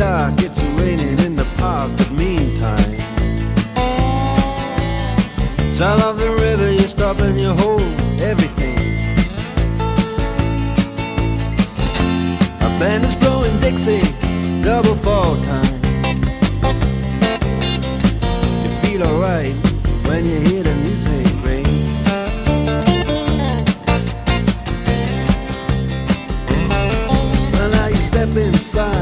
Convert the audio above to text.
dark, it's raining in the park, but meantime, sound of the river, you stop and you hold everything. A band is blowing Dixie, double fall time. You feel alright when you hear the music ring. Well, now you step inside